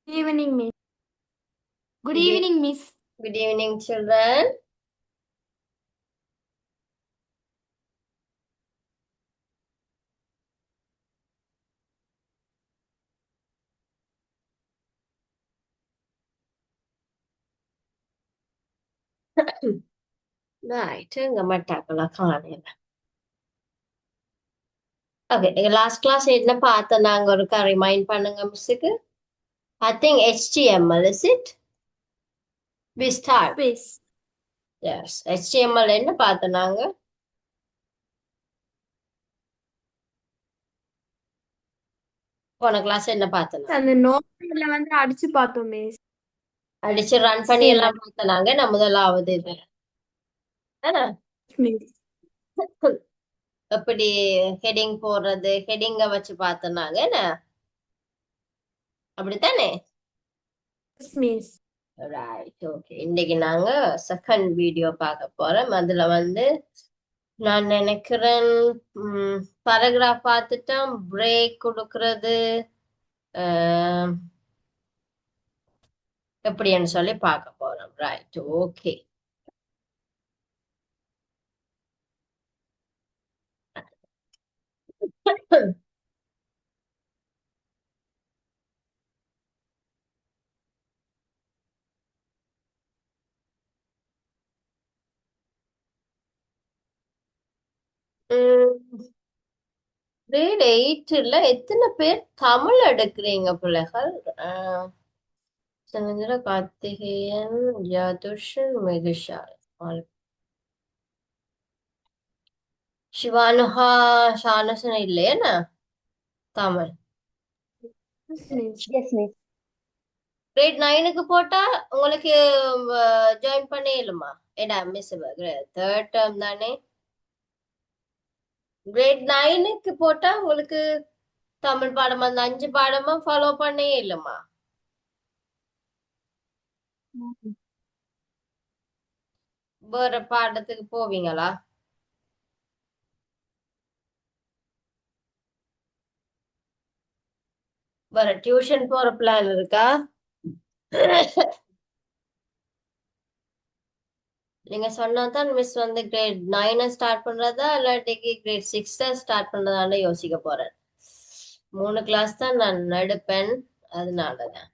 Evening, Miss. Good Good, e- evening, Miss. good evening, children. Right, நம்ம டக்குல காணையில. Okay, last class என்ன பார்த்தோம் நாங்க ஒருக்கா ரிமைண்ட் பண்ணுங்க மிஸ்ஸுக்கு. I think HTML, is it? We start. Space. Yes, HTML என்ன பார்த்தோம் நாங்க? போன கிளாஸ் என்ன பார்த்தோம் நாங்க? அந்த நோட்ல வந்து அடிச்சு பார்த்தோம் மிஸ். அடிச்சு ரன் பண்ணி HTML. எல்லாம் பார்த்தோம் நாங்க. நான் முதலாவது இது. என்ன? மிஸ். எப்படி ஹெடிங் போடுறது, ஹெடிங்க வச்சு பார்த்தோம் நாங்க. என்ன? அப்படித்தானே? மிஸ். Right, okay. இன்னைக்கு நாங்க செகண்ட் வீடியோ பார்க்க போறோம். அதுல வந்து நான் நினைக்கிறேன் பேராகிராஃப் பார்த்துட்டோம், பிரேக் கொடுக்கறது அஹ், எப்படின்னு சொல்லி பார்க்க போறோம். Right, okay. கிரேட் 8ல எத்தனை பேர் தமிழ் எடுக்கிறீங்க பிள்ளைகள்? சந்திர, கார்த்திகேயன், யதுஷன், மெகுஷால், சிவானுஹா, ஷானசன் இல்லையா Tamil? Miss. Yes, miss. Grade 9க்கு போட்டா உங்களுக்கு ஜாயின் பண்ணே இல்லைமா? ஏடா மிஸ் தேர்ட் டேர்ம் தானே. கிரேட் 9க்கு போட்டா உங்களுக்கு தமிழ் பாடம் அந்த 5 பாடமா ஃபாலோ பண்ணே இல்லைம்மா? வேற பாடத்துக்கு போவீங்களா? வேற டியூஷன் போற பிளான் இருக்கா? நீங்க சொன்னாதான் மிஸ் வந்து கிரேட் 9 ஸ்டார்ட் பண்றதா இல்லாட்டிக்கு கிரேட் 6 ஸ்டார்ட் பண்றதான்னு யோசிக்க போறேன். 3 கிளாஸ் தான் நான் எடுப்பேன், அதனாலதான்.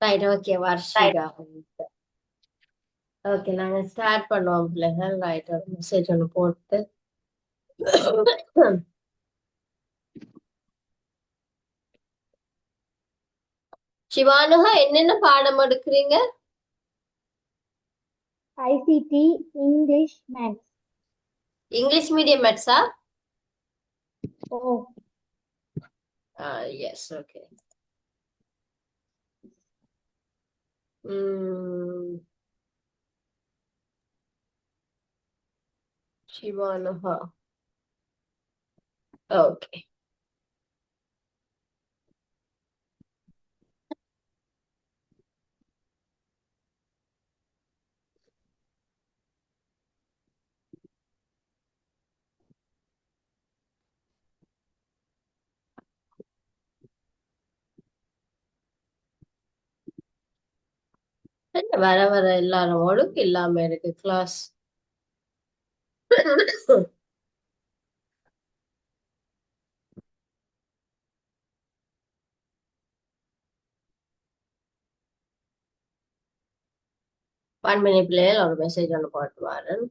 Right, okay. வர்ஷிகா, ஓகே. நாங்க ஸ்டார்ட் பண்ணுவோம் பிள்ளைகள். ரைட், ஒரு மெசேஜ் ஒன்று போட்டு. சிவானுகா, என்னென்ன பாடம் எடுக்கிறீங்க? ICT, English, Maths. English medium மேட்ஸா? Oh, yes, okay. Sivanuka, okay. என்ன வர வர எல்லாரும் ஒழுங்கு இல்லாம இருக்கு கிளாஸ். 1 minute பிள்ளைகள், ஒரு மெசேஜ் ஒன்று போட்டு வரேன்.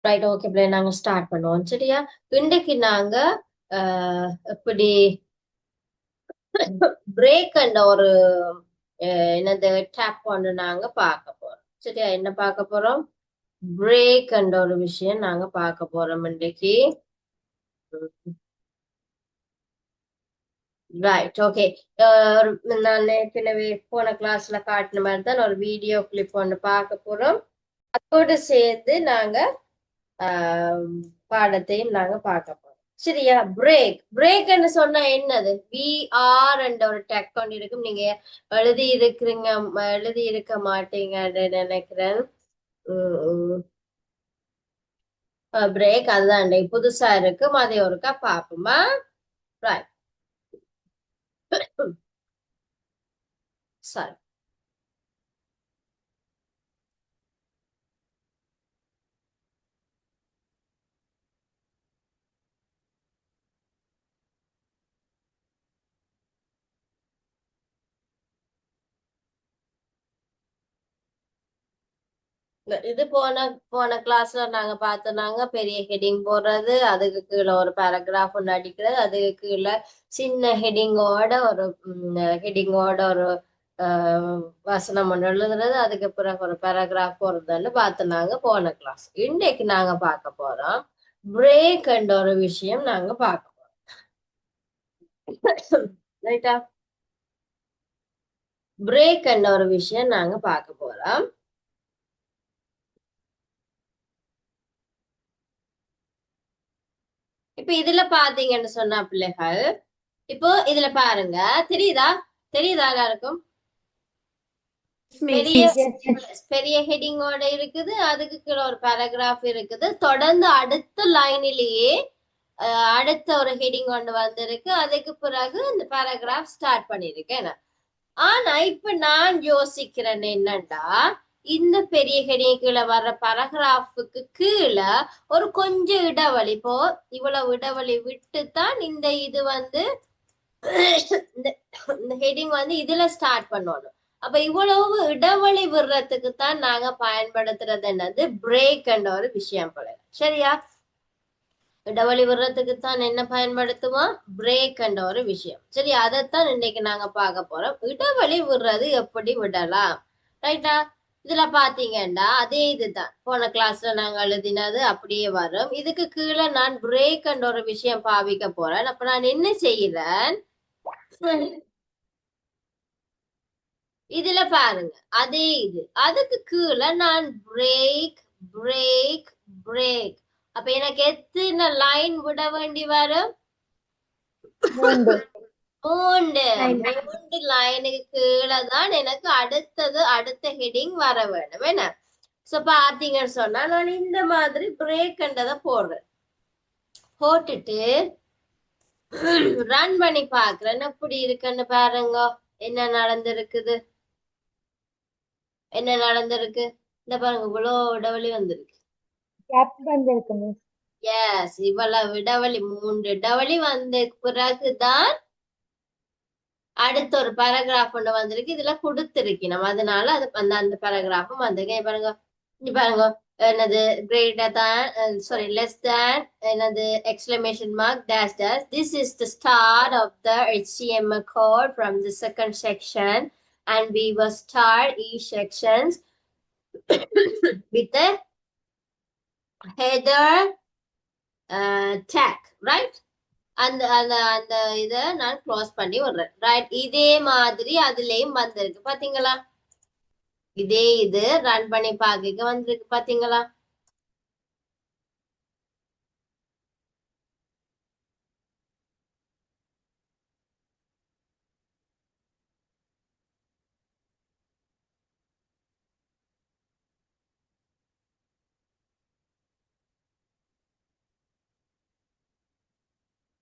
ரைட், ஓகே பிள்ளை, நாங்க ஸ்டார்ட் பண்ணுவோம். சரியா? இன்றைக்கு நாங்க இப்படி பிரேக் என்ற ஒரு என்னது டேப் ஒன்று நாங்க பார்க்க போறோம். சரியா? என்ன பார்க்க போறோம்? பிரேக் என்ற ஒரு விஷயம் நாங்க பார்க்க போறோம் இன்றைக்கு. Right, okay. நான் ஏற்கனவே போன கிளாஸ்ல காட்டின மாதிரி தான் ஒரு வீடியோ கிளிப் ஒன்று பார்க்க போறோம். அதோடு சேர்ந்து நாங்க பாடத்தையும் நாங்க பார்க்க போறோம். சரியா? பிரேக்ன்னு சொன்னா என்னது? VR என்ற ஒரு டெக் கொண்டு இருக்கும். நீங்க எழுதி இருக்க மாட்டீங்கன்னு நினைக்கிறேன். பிரேக் அதுதான் புதுசா இருக்கும். அதை ஒருக்கா பாப்போமா? ரைட், சரி. இது போன கிளாஸ்ல நாங்க பார்த்தோம்னாங்க பெரிய ஹெட்டிங் போடுறது, அதுக்கு கீழே ஒரு பேராகிராஃப் ஒன்று அடிக்கிறது, அதுக்கு கீழே சின்ன ஹெட்டிங்கோட ஒரு வசனம் ஒன்று எழுதுறது, அதுக்கு பிறகு ஒரு பேராகிராஃப் போடுறதுன்னு பார்த்தோம்னாங்க போன கிளாஸ். இன்றைக்கு நாங்க பார்க்க போறோம் பிரேக் என்ற ஒரு விஷயம் நாங்க பார்க்க போறோம். ரைட்டா? பிரேக் என்ற ஒரு விஷயம் நாங்க பார்க்க போறோம். இப்ப இதுல பாத்தீங்கன்னு சொன்னா பிள்ளைகள், இப்போ இதுல பாருங்க, தெரியுதா எல்லாருக்கும்? பெரிய பெரிய ஹெட்டிங்கோட இருக்குது, அதுக்கு கீழே ஒரு பேராகிராஃப் இருக்குது, தொடர்ந்து அடுத்த லைனிலேயே அடுத்த ஒரு ஹெட்டிங் கொண்டு வந்திருக்கு, அதுக்கு பிறகு இந்த பேராகிராஃப் ஸ்டார்ட் பண்ணிருக்கேன். ஆனா இப்ப நான் யோசிக்கிறேன் என்னன்னா, இந்த பெரிய ஹெட்டிங் கீழே வர்ற பேராகிராஃபுக்கு கீழே ஒரு கொஞ்சம் இடைவெளி, இப்போ இவ்வளவு இடைவெளி விட்டுத்தான் இந்த இது வந்து இந்த ஹெட்டிங் வந்து இதுல ஸ்டார்ட் பண்ணணும். அப்ப இவ்வளவு இடைவெளி விடுறதுக்கு தான் நாங்க பயன்படுத்துறது என்னது? பிரேக் என்ற ஒரு விஷயம் போல. சரியா? இடைவெளி விடுறதுக்கு தான் என்ன பயன்படுத்துவோம்? பிரேக் என்ற ஒரு விஷயம். சரி, அதைத்தான் இன்னைக்கு நாங்க பார்க்க போறோம். இடைவெளி விடுறது எப்படி விடலாம்? ரைட்டா? இதுல பாத்தீங்கன்னா அதே இதுதான் போன கிளாஸ்ல நாங்க எழுதினது அப்படியே வரும். இதுக்கு கீழே நான் பிரேக் என்ற ஒரு விஷயம் பாவிக்க போறேன். அப்ப நான் என்ன செய்யறேன்? இதுல பாருங்க, அதே இது, அதுக்கு கீழே நான் பிரேக் பிரேக் பிரேக். அப்ப எனக்கு எத்தனை லைன் விட வேண்டி வரும்? 3 லைனுக்கு கீழே தான் எனக்கு அடுத்த ஹெட்டிங் வர வேண்டும். என்ன? சோ பாத்தீங்கன்னு சொன்னா நான் இந்த மாதிரி பிரேக்ன்றத போடுறேன். போட்டுட்டு ரன் பண்ணி பாக்குறேன் எப்படி இருக்குன்னு பாருங்க. என்ன நடந்திருக்கு? இந்த பாருங்க, இவ்வளவு இடைவெளி வந்திருக்கு. எஸ், இவ்வளவு இடைவெளி, 3 இடைவெளி வந்த பிறகுதான் அடுத்த ஒரு பேராகிராஃப் ஒண்ணு வந்திருக்கு. இதுல கொடுத்திருக்கு நம்ம, அதனால அது அந்த பேராகிராஃபும் வந்திருக்கு. பாருங்க என்னது greater than sorry less than என்னது exclamation mark dash dash. This is the start of the HTML code from the second section, and we will start each sections with the header tag, right? அந்த அந்த அந்த இதை நான் close பண்ணி விடுறேன். Right, இதே மாதிரி அதுலயும் வந்திருக்கு பாத்தீங்களா? இதே இது ரன் பண்ணி பாக்க வந்திருக்கு பாத்தீங்களா?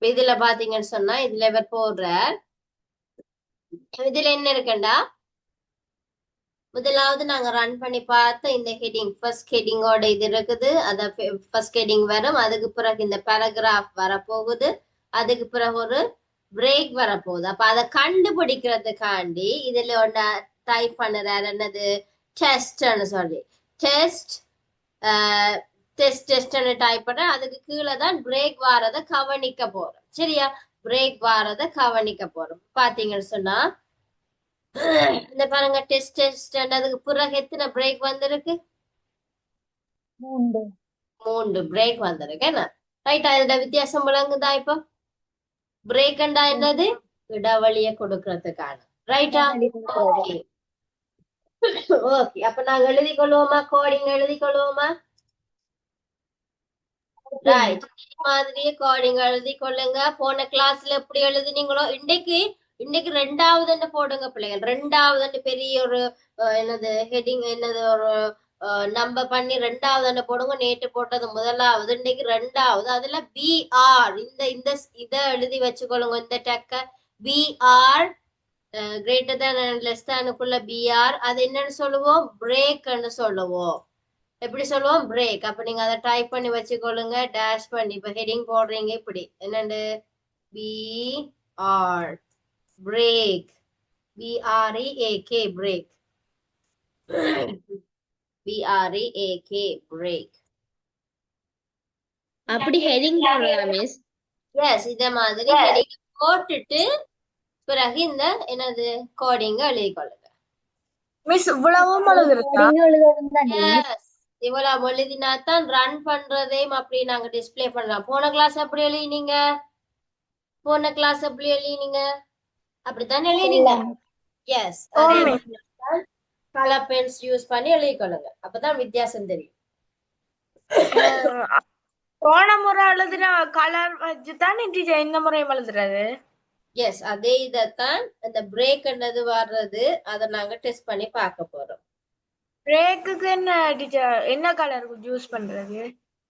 இதுல பாத்தீங்கன்னு சொன்னா இதுல இவர் போடுற இதுல என்ன இருக்குண்டா, முதலாவது நாங்க ரன் பண்ணி பார்த்த இந்த ஹெட்டிங், ஃபர்ஸ்ட் ஹெட்டிங்கோட இது இருக்குது. அத ஃபர்ஸ்ட் ஹெட்டிங் வரும், அதுக்கு பிறகு இந்த பேராகிராஃப் வரப்போகுது, அதுக்கு பிறகு ஒரு பிரேக் வரப்போகுது. அப்ப அதை கண்டுபிடிக்கிறதுக்காண்டி இதுல ஒண்ணு டைப் பண்ணுறாரு, என்னது? டெஸ்ட்னு சொல்லி. டெஸ்ட் டெஸ்ட் டெஸ்ட்னு டைப் பண்றேன். அதுக்கு கீழே தான் பிரேக் வாரத கவனிக்க போறோம். சரியா? பிரேக் வாரத கவனிக்க போறோம். பாத்தீங்கன்னு சொன்னா இந்த பாருங்க டெஸ்ட் டெஸ்ட் அதுக்கு பிறகு எத்தனை பிரேக் வந்திருக்கு? 3. 3 பிரேக் வந்திருக்கு. என்ன ரைட்? அதோட வித்தியாசம் விளங்குதா? இப்போ பிரேக் என்னது? இடைவெளிய கொடுக்கறதுக்கான. ரைட்டா? Okay okay. அப்ப நாங்க எழுதி கொள்வோமா? கோடிங் எழுதி கொள்வோமா? ரைட். இதே மாதிரியே கோடிங் எழுதி கொள்ளுங்க. போன கிளாஸ்ல எப்படி எழுதினீங்களோ இன்னைக்கு இன்னைக்கு 2வது போடுங்க பிள்ளைகள். 2வது பெரிய ஒரு என்னது ஹெட்டிங் என்னது ஒரு நம்ப பண்ணி 2வது போடுங்க. நேற்று போட்டது 1வது, இன்னைக்கு 2வது. அதுல பிஆர் இந்த இந்த இத எழுதி வச்சுக்கொள்ளுங்க. இந்த டெக்க B R greater than and less தேனுக்குள்ள பிஆர் அது என்னன்னு சொல்லுவோம்? பிரேக்னு சொல்லுவோம். எப்படி சொல்லுவோம்? பிரேக். அப்ப நீங்க அதை டைப் பண்ணி வச்சுக்கொள்ளுங்க. டேஷ் பண்ணி இப்ப ஹெடிங் போடுறீங்க. இப்படி என்னண்டு பிஆர் பிரேக், பிஆர்இஏகே பிரேக், பிஆர்இஏகே பிரேக். அப்படி ஹெடிங் போடுறா மிஸ்? எஸ், இத மாதிரி ஹெடிங் போட்டுட்டு பிறகு இந்த என்னது கோடிங்க எழுதிக்கொள்ளுங்க. மிஸ் இவ்வளவும் எழுதுறதா? கோடிங் எழுதுறது தானே மிஸ்? எஸ், இவ்வளவு எழுதினா தான் ரன் பண்றதையும் அப்படி நாங்க டிஸ்ப்ளே பண்ணலாம். போன கிளாஸ் எப்படி எழுதினீங்க? போன கிளாஸ் எப்படி எழுதினீங்க? அப்படித்தான் எழுதினீங்க. எஸ், அதே கலர் பென்ஸ் யூஸ் பண்ணி எழுதிக்கொள்ளுங்க. அப்பதான் வித்தியாசம் தெரியும். போன முறை எழுதுன கலர் வச்சுதான் இந்த முறையும் எழுதுறது. எஸ், அதே இதத்தான் அந்த பிரேக் என்னது வர்றது அதை நாங்க டெஸ்ட் பண்ணி பார்க்க போறோம். பிரேக்குக்கு என்ன டீச்சர் என்ன கலர் யூஸ் பண்றது?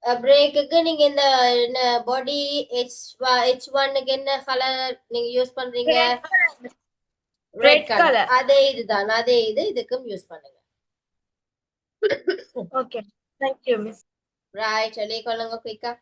பிரேக்குக்கு நீங்க இந்த என்ன பாடி H1க்கு என்ன கலர் நீங்க யூஸ் பண்றீங்க? Red colour. அதே இதுதான், அதே இதுக்கும் யூஸ் பண்ணுங்க. Okay, thank you miss. Right, எழுதிக்கொள்ளுங்க குயிக்கா.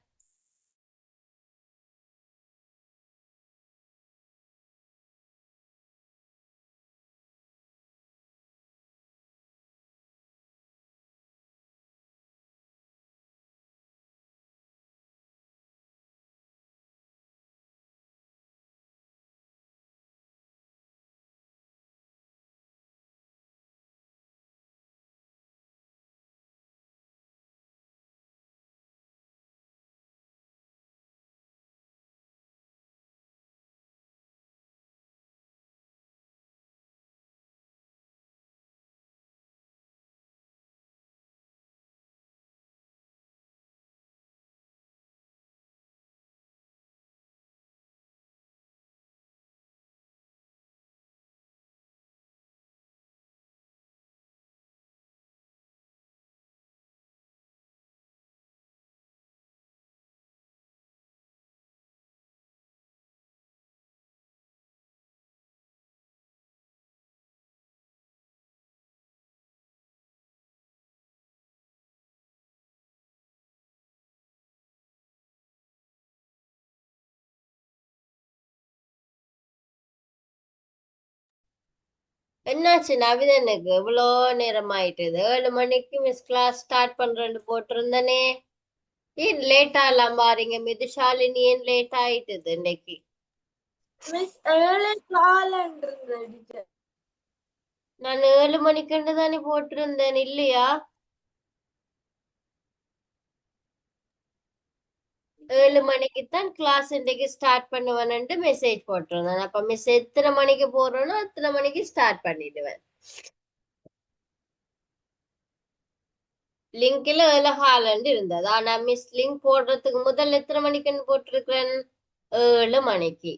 என்னாச்சு நவிதனுக்கு இவ்வளோ நேரம் ஆயிட்டுது? 7 மணிக்கு மிஸ் கிளாஸ் ஸ்டார்ட் பண்றேன்னு போட்டிருந்தனே, ஏன் லேட்டா எல்லாம் பாருங்க? மிதுஷாலினி ஏன் லேட் ஆயிட்டுது இன்னைக்கு? Miss 7:15 teacher. நான் 7 மணிக்குன்னு தானே போட்டிருந்தேன், இல்லையா? 7 மணிக்குத்தான் கிளாஸ் இன்னைக்கு ஸ்டார்ட் பண்ணுவேன்ட்டு மெசேஜ் போட்டிருந்தேன். அப்ப மிஸ் எத்தனை மணிக்கு போறோம்னோ அத்தனை மணிக்கு ஸ்டார்ட் பண்ணிடுவேன். லிங்க்ல 7:15 இருந்தது. ஆனா மிஸ் லிங்க் போடுறதுக்கு முதல்ல எத்தனை மணிக்குன்னு போட்டிருக்கிறேன்? 7 மணிக்கு.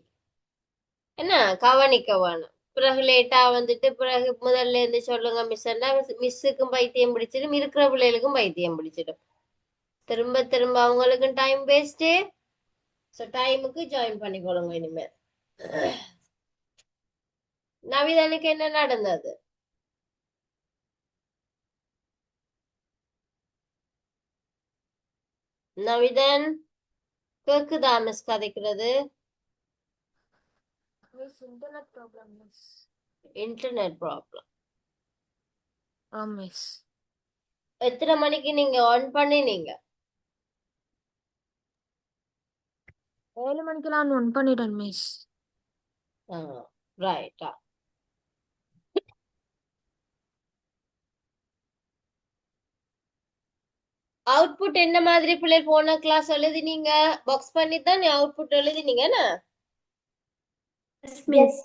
என்ன கவனிக்க வேணும். பிறகு லேட்டா வந்துட்டு பிறகு முதல்ல இருந்து சொல்லுங்க மிஸ், மிஸ்ஸுக்கும் பைத்தியம் பிடிச்சிடும், இருக்கிற பிள்ளைகளுக்கும் பைத்தியம் பிடிச்சிடும். திரும்ப திரும்ப அவங்களுக்கும் டைம் வேஸ்ட். ஸோ டைமுக்கு ஜாயின் பண்ணிக்கொள்ளுங்க இனிமேல். நவிதனுக்கு என்ன நடந்தது? நவிதன் கேக்குதா மிஸ் கதைக்கிறது? Internet problem miss. Internet problem. Miss எத்தனை மணிக்கு நீங்க ஆன் பண்ணினீங்க? 7 மணிக்கெல்லாம் ஒன் பண்ணிட்டேன் மிஸ். ரைட். அவுட்புட் என்ன மாதிரி பிள்ளை போன கிளாஸ் எழுதினீங்க? பாக்ஸ் பண்ணி தான் அவுட்புட் எழுதினீங்க என்ன? Yes.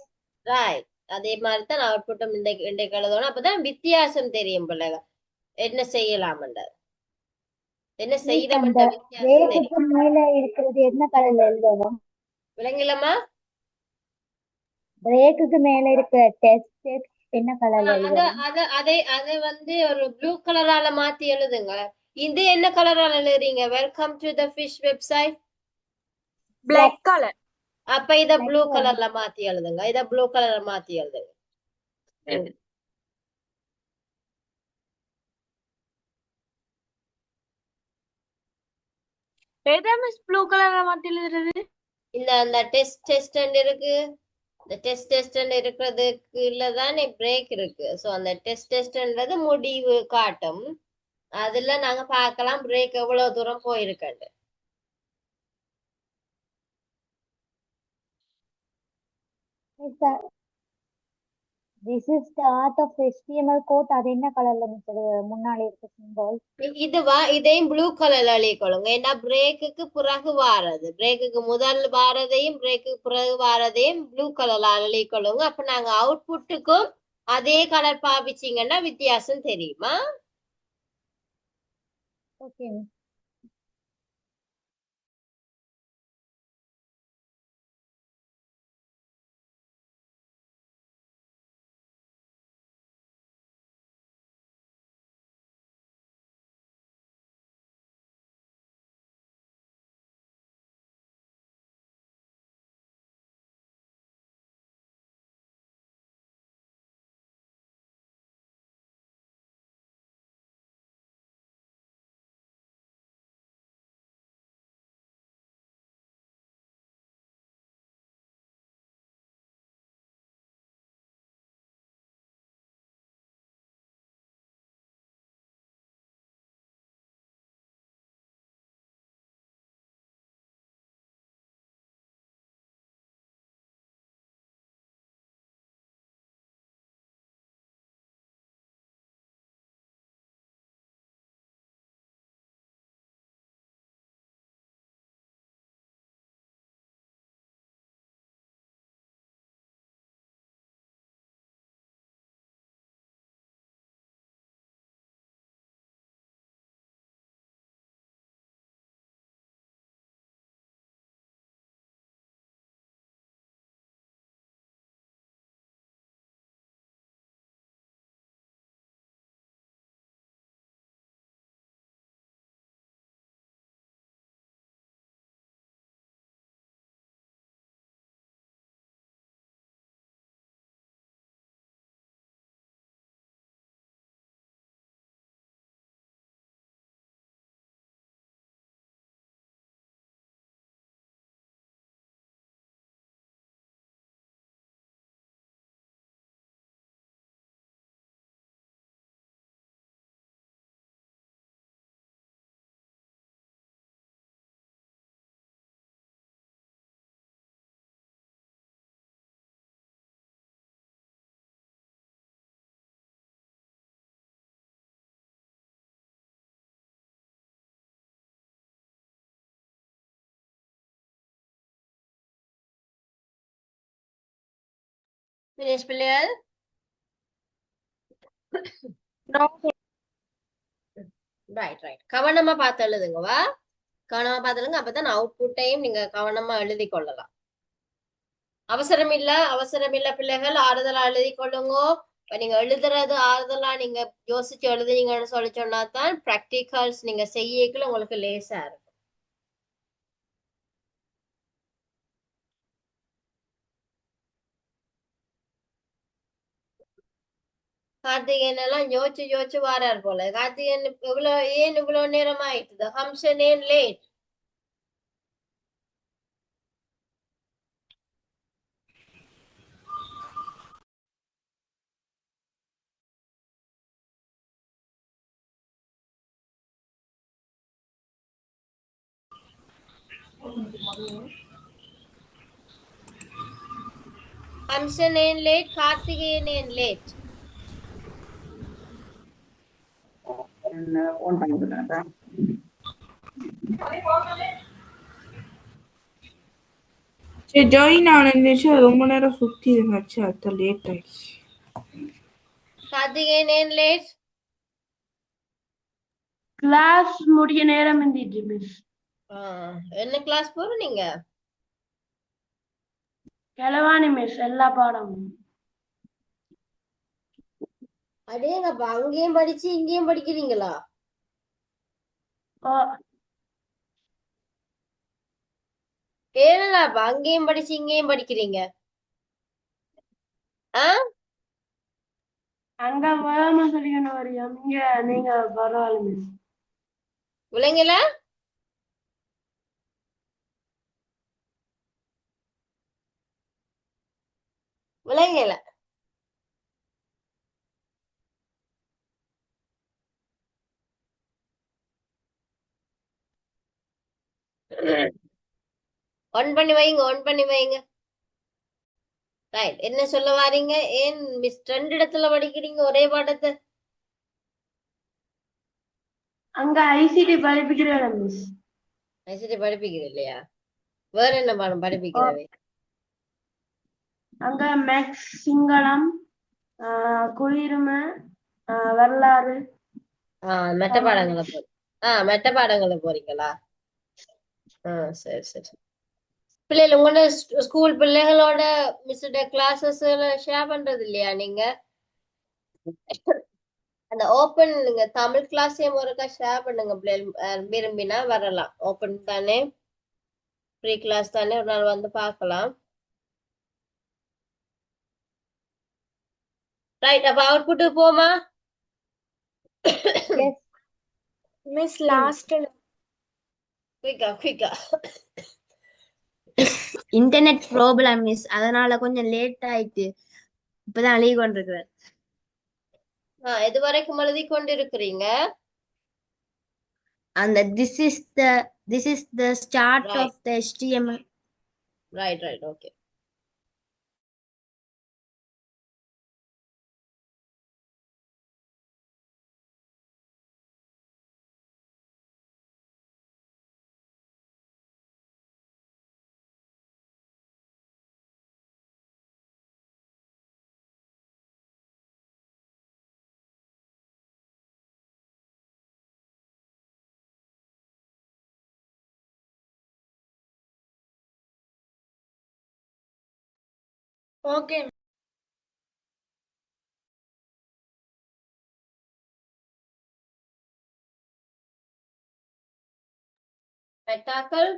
ரைட். அதே மாதிரி தான் அவுட்புட்டும் இன்றைக்கு எழுதணும். அப்பதான் வித்தியாசம் தெரியும் பிள்ளைங்க. என்ன செய்யலாம்ன்ற என்ன Miss, செய்யறோம்ன்ற அந்த வித்தியாசம் தெரியும். ரேக்குக்கு மேல இருக்கிறது என்ன கலர்ல எழுதணும்? விளங்கலமா? ரேக்குக்கு மேல இருக்கிற டெஸ்ட் என்ன கலர்ல அத எழுதணும்? அத அதை அதை வந்து ஒரு ப்ளூ கலரால மாத்தி எழுதுங்க. இது என்ன கலரால எழுதுறீங்க? Welcome to the fish website. Black colour. அப்ப இத Black ப்ளூ color. கலர்ல மாத்தி எழுதுங்க. இத ப்ளூ கலர்ல மாத்தி எழுதுங்க. ஏதா மிஸ் ப்ளூ கலர்ல மாத்தி எழுதுறது? இந்த அந்த டெஸ்ட் இருக்கு. இந்த டெஸ்ட் இருக்கிறதுக்கு இல்லதானே பிரேக் இருக்கு. சோ அந்த டெஸ்ட்ன்றது முடிவு காட்டும். அதுல நாங்க பார்க்கலாம் பிரேக் எவ்வளவு தூரம் போயிருக்கண்டு. Miss, this is the art of HTML code. அது என்ன கலர்ல மிஸ் முன்னாடி இருக்க சிம்பிள்? இதையும் ப்ளூ கலர்ல எழுதிக்கொள்ளுங்க. ஏன்னா பிரேக்குக்கு பிறகு வாரது, பிரேக்குக்கு முதல் வாரதையும் பிரேக்குக்கு பிறகு வாரதையும் ப்ளூ கலர்ல எழுதிக்கொள்ளுங்க. அப்ப நாங்க அவுட்புட்டுக்கும் அதே கலர் பாவிச்சீங்கன்னா வித்தியாசம் தெரியுமா? Okay miss. Finish பிள்ளைகள். ரைட். கவனமா பார்த்து எழுதுங்க. வா, கவனமா பார்த்து எழுதுங்க. அப்பதான் அவுட்புட்டையும் நீங்க கவனமா எழுதி கொள்ளலாம். அவசரம் இல்ல பிள்ளைகள், ஆறுதலா எழுதி கொள்ளுங்க. இப்ப நீங்க எழுதுறது ஆறுதலா நீங்க யோசிச்சு எழுதுனீங்கன்னு சொல்லி சொன்னா தான் பிராக்டிகல்ஸ் நீங்க செய்யக்குள்ள உங்களுக்கு லேசா இருக்கும். கார்த்திகேயன் எல்லாம் யோசிச்சு வாரார் போல. கார்த்திகேயன் இவ்வளவு நேரம் ஆயிட்டுது? ஹம்சன் ஏன் லேட்? ஹம்சன் ஏன் லேட், கார்த்திகேயன் ஏன் லேட்? ஓன் பண்ணிவிடுறேன். சரி ஜாயின் ஆனந்துச்சு ரொம்ப நேரம் சுத்தி இருந்துச்சு அது லேட் ஆயிடுச்சு. கார்த்திகேயன் ஏன் லேட்? கிளாஸ் முடிய நேரம் இருந்துச்சு மிஸ். என்ன கிளாஸ் போற நீங்க? கிளவாணி மிஸ் எல்லா பாடமும். அடேங்கப்பா, அங்கேயும் படிச்சு இங்கேயும் படிக்கிறீங்களா? ஓ, ஏனடாப்பா அங்கேயும் படிச்சு இங்கேயும் படிக்கிறீங்க? ஆ அங்க வேகமா சொல்லிக்கணும் வரியா, இங்க நீங்க பரவாயில்ல மிஸ். விளங்கல? விளங்கல? ஆன் பண்ணி வைங்க, ஆன் பண்ணி வைங்க. ரைட், என்ன சொல்ல வாரீங்க? ஏன் மிஸ் 2 இடத்துல படிக்கிறீங்க ஒரே பாடத்தை? அங்க ஐசிடி படிப்பிக்கிறேன் மிஸ். ஐசிடி படிப்பிக்கிறது இல்லையா? வேற என்ன பாடம் படிப்பிக்கிறவே? அங்க மேக்ஸ், சிங்களம், குளிருமை, வரலாறு. மெட்ட பாடங்களை மெட்ட பாடங்களை போறீங்களா? சரி சரி. பிள்ளைகள் உங்களோட ஸ்கூல் பிள்ளைகளோட மிஸ்ட கிளாஸஸ் ஷேர் பண்றது இல்லையா நீங்க? அந்த ஓப்பன் நீங்க தமிழ் கிளாஸையும் ஒருக்கா ஷேர் பண்ணுங்க பிள்ளைகள் விரும்பினா வரலாம். ஓப்பன் தானே, ஃப்ரீ கிளாஸ் தானே, ஒரு நாள் வந்து பார்க்கலாம். ரைட், அப்ப அவுட்புட் போமா? எஸ் மிஸ் லாஸ்ட் குயிக்கா குயிக்கா. இன்டர்நெட் ப்ராப்ளம் மிஸ், அதனால கொஞ்சம் லேட் ஆயிட்டு இப்பதான் அழுகி கொண்டிருக்கிறேன். எது வரைக்கும் எழுதி கொண்டிருக்கிறீங்க? அந்த this is the start Right. of the HTML. Right right, okay. Okay. மெட்டாக்கள்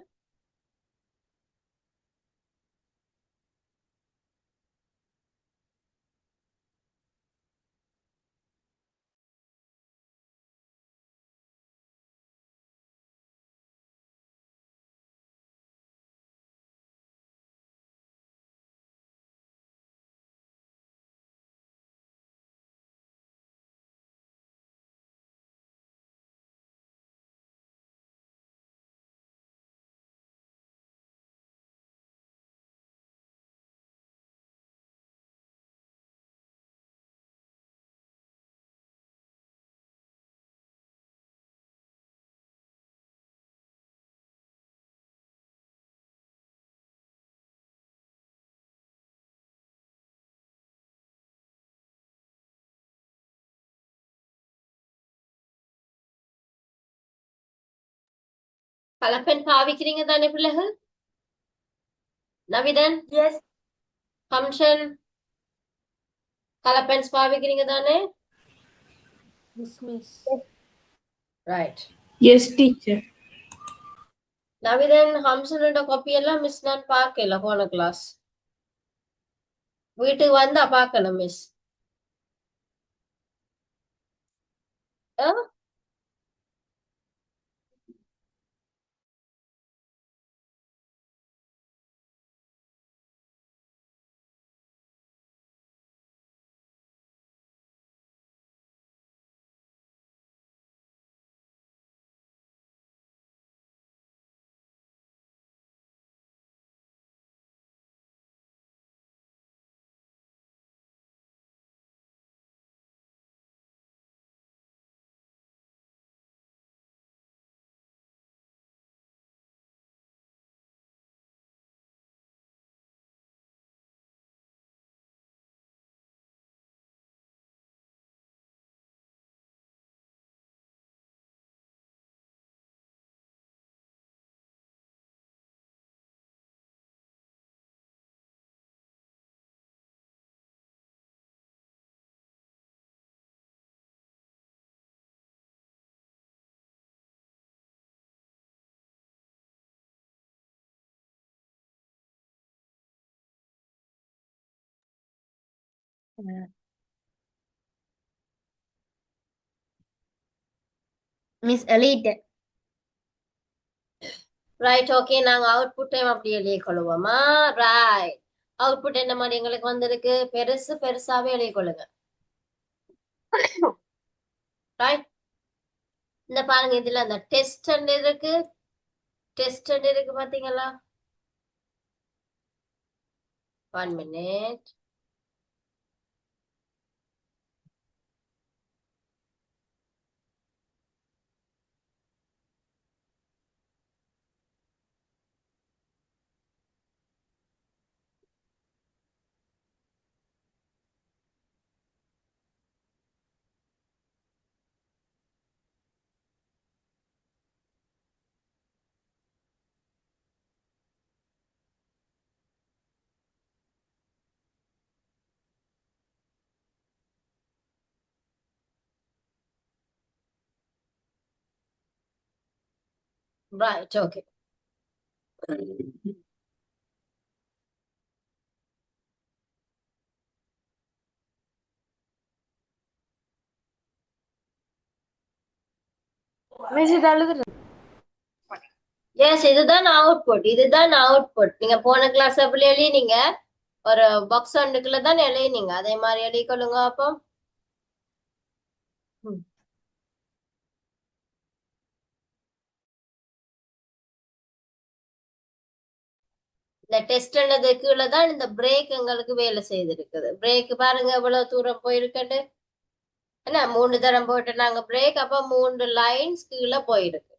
கலப்பெண் பாவிக்கிறீங்க தானே பிள்ளைகள்? நவிதன், எஸ் ஹம்ஷன், கலப்பென்ஸ் பாவிக்கிறீங்க தானே? Miss right. Yes teacher. Navithan, ஹம்சனோட காப்பி எல்லாம் மிஸ் நான் பார்க்கல போன கிளாஸ். வீட்டுக்கு வந்தா பார்க்கணும் மிஸ். மிஸ் எலிட் ரைட் ஓகே நாங்க அவுட்புட் டைம் அப்படி எழுதி கொள்ளுவோமா ரைட் அவுட்புட் என்ன மாதிரி எங்களுக்கு வந்திருக்கு பெருசு பெருசாவே எழுதி கொள்ளுங்க ரைட் இந்த பாருங்க இதுல அந்த டெஸ்ட் இருக்கு டெஸ்ட் இருக்கு பாத்தீங்களா 1 minute ரைட் ஓகே மிஸ் இது எழுதுறது எஸ் இதுதான் அவுட்புட் நீங்க போன கிளாஸ் எப்படி எழுதினீங்க ஒரு பாக்ஸ் ஒன்றுக்குள்ள தான் எழுதினீங்க அதே மாதிரி எழுதிக்கொள்ளுங்க அப்போ ம். இந்த டெஸ்ட்னது கீழே தான் இந்த பிரேக் எங்களுக்கு வேலை செய்திருக்குது பிரேக் பாருங்க எவ்வளவு தூரம் போயிருக்குன்னு என்ன 3 தரம் போயிட்டு நாங்க பிரேக் அப்ப 3 லைன்ஸ் கீழே போயிருக்கு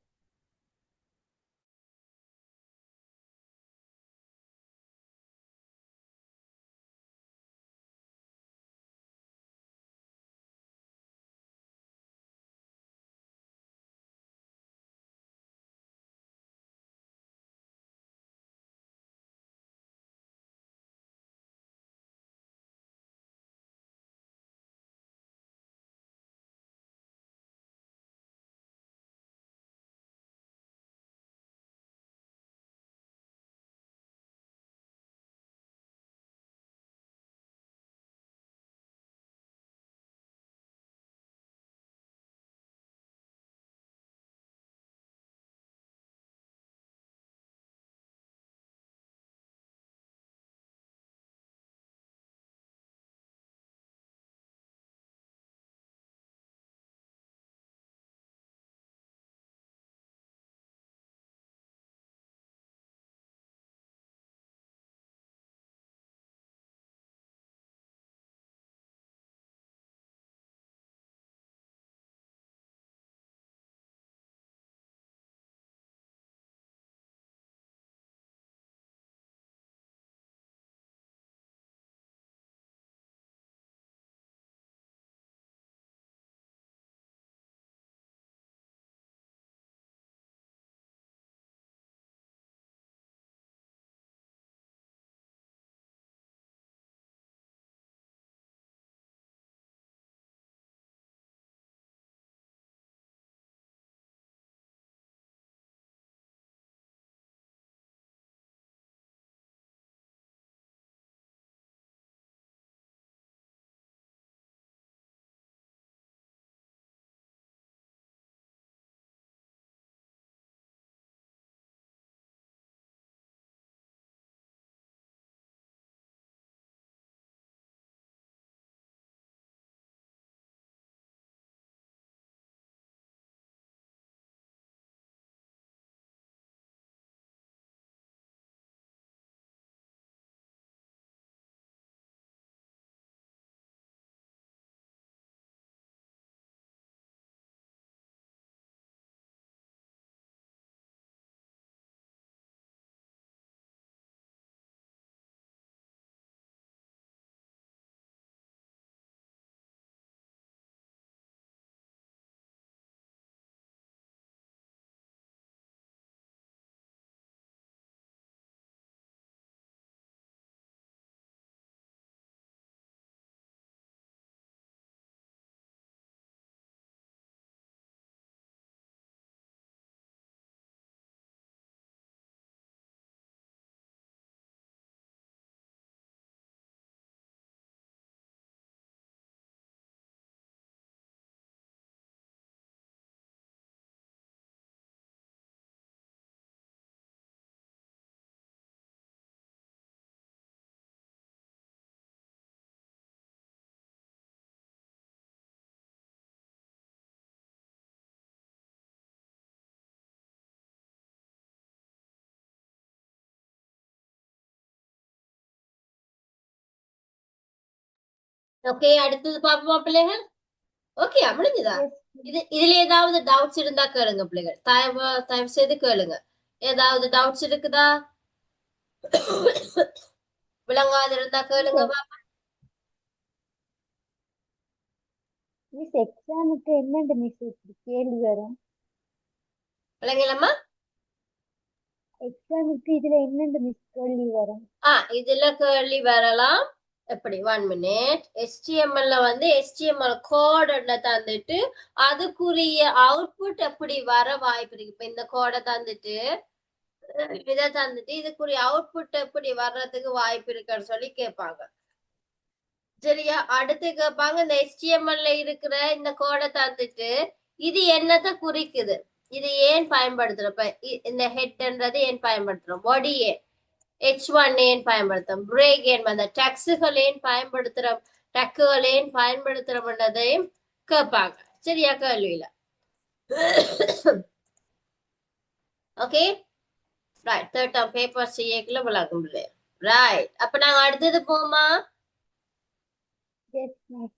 ஓகே, அடுத்தது பாப்போமா பிள்ளைகள்? ஓகே, முடிஞ்சுதா? Yes. இதுல ஏதாவது டவுட்ஸ் இருந்தா கேளுங்க பிள்ளைகள். தயவு செய்து கேளுங்க. ஏதாவது டவுட்ஸ் இருக்குதா? விளங்காது இருந்தா கேளுங்க பாப்பா. மிஸ் எக்ஸாமுக்கு என்னண்டு மிஸ் இப்படி கேள்வி வரும்? விளங்கலம்மா? எக்ஸாமுக்கு இதுல என்னண்டு மிஸ் கேள்வி வரும்? இதுல கேள்வி வரலாம். எப்படி? 1 minute. HTML வந்து HTML கோட் தந்துட்டு அதுக்குரிய அவுட்புட் எப்படி வர வாய்ப்பு இருக்கு. இப்ப இந்த கோடை தந்துட்டு இதை தந்துட்டு இதுக்குரிய அவுட்புட் எப்படி வர்றதுக்கு வாய்ப்பு இருக்குன்னு சொல்லி கேட்பாங்க. சரியா? அடுத்து கேட்பாங்க இந்த HTML இருக்கிற இந்த கோடை தந்துட்டு இது என்னத்தை குறிக்குது, இது ஏன் பயன்படுத்துறோம், இப்ப இந்த ஹெட்ன்றது ஏன் பயன்படுத்துறோம், பாடி ஏன், H1 ஏன் பயன்படுத்துறோம், பிரேக் ஏன், அந்த டக்ஸுகள் ஏன் பயன்படுத்துறோம், டக்குகள் ஏன் பயன்படுத்துறோம்ன்றதையும் கேட்பாங்க. சரியா? கேள்வியில. Okay right. Third term paper செய்யக்குள்ள விளக்கும். ரைட். அப்ப நாங்க அடுத்தது போமா? Yes, miss.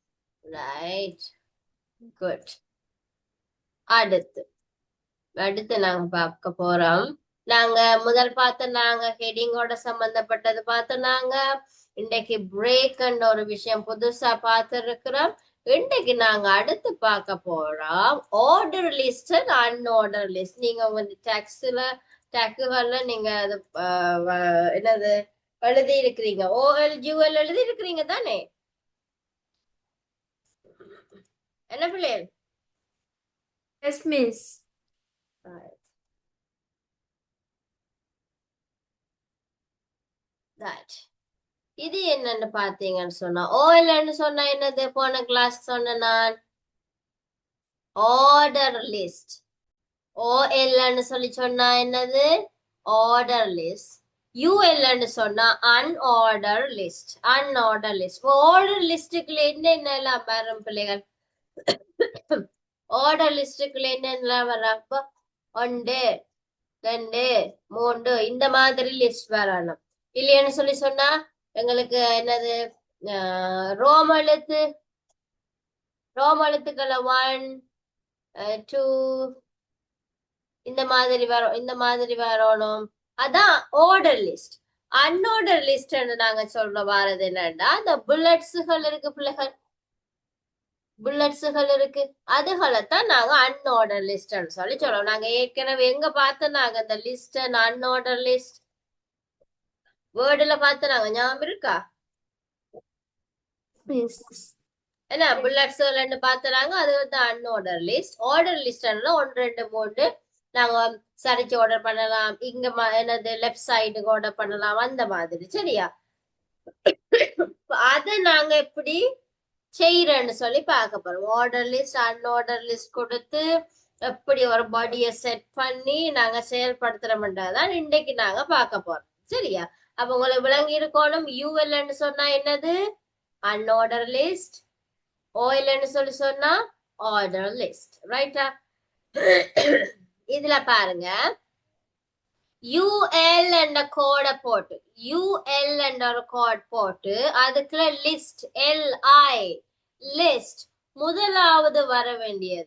Right, good. அடுத்து நாங்க பார்க்க போறோம். நாங்க முதல் நாங்க ஹெடிங்கோட சம்பந்தப்பட்டது நாங்க இன்றைக்கு பிரேக் ஒரு விஷயம் புதுசா பார்த்திருக்கிறோம். இன்றைக்கு நாங்க அடுத்து பார்க்க போறோம் ஆர்டர் லிஸ்ட் அண்ட் அன்ஆர்டர் லிஸ்ட். நீங்க உங்க டக்குகள்ல நீங்க அது என்னது எழுதி இருக்கிறீங்க, OLUL எழுதி இருக்கிறீங்க தானே? என்ன பிள்ளைகள்? Yes, miss. இது என்னன்னு பாத்தீங்கன்னு சொன்னா OLன்னு சொன்னா என்னது? போன கிளாஸ் சொன்ன நான் ஆர்டர் லிஸ்ட். OLன்னு சொல்லி சொன்னா என்னது? Order list. ULன்னு சொன்னா unorder list. Unorder list. Order லிஸ்டுக்குள்ள என்னென்னலாம் வரும் பிள்ளைகள்? ஆர்டர் லிஸ்டுக்குள்ள என்னென்னலாம் வர்றப்ப 1 2 3 இந்த மாதிரி லிஸ்ட் வரணும். இல்லைன்னு சொல்லி சொன்னா எங்களுக்கு என்னது ரோம் எழுத்துக்களை 1 2 இந்த மாதிரி வரணும். அதான் ஆர்டர் லிஸ்ட். அன்ஆர்டர் லிஸ்ட் நாங்க சொல்ற வாரது என்னன்னா அந்த புல்லட்ஸுகள் இருக்கு பிள்ளைகள், புல்லட்ஸுகள் இருக்கு, அதுகளைத்தான் நாங்க அன்ஆர்டர் லிஸ்ட் சொல்லி சொல்றோம். நாங்க ஏற்கனவே எங்க பார்த்தோம் நாங்க அந்த லிஸ்ட் அன்ஆர்டர் லிஸ்ட் வேர்டுல பார்த்தோம். ஞாபகம் இருக்கா? என்ன புல்லட்ஸ்கள் பார்த்தோம். அது வந்து அன்ஆர்டர் லிஸ்ட். ஆர்டர் லிஸ்ட் 1 2 3 நாங்க சரிச்சு ஆர்டர் பண்ணலாம், இங்க என்னது லெஃப்ட் சைடுக்கு ஆர்டர் பண்ணலாம், அந்த மாதிரி. சரியா? அதை நாங்க எப்படி செய்யறேன்னு சொல்லி பார்க்க போறோம். ஆர்டர் லிஸ்ட் அன்ஆர்டர் லிஸ்ட் கொடுத்து எப்படி ஒரு பாடியை செட் பண்ணி நாங்க செயல்படுத்துறோம்ன்றதான் இன்றைக்கு நாங்க பார்க்க போறோம். சரியா? அப்ப உங்களுக்கு விளங்கி இருக்கணும். ULன்னு சொன்னா என்னது? அன்ஆர்டர் லிஸ்ட். OLன்னு சொல்லி சொன்னா ஆர்டர் லிஸ்ட். ரைட்டா? இதுல பாருங்க, UL என்ற கோடை போட்டு UL என்ற ஒரு கோட் போட்டு அதுக்குள்ள லிஸ்ட் LI லிஸ்ட் முதலாவது வர வேண்டியது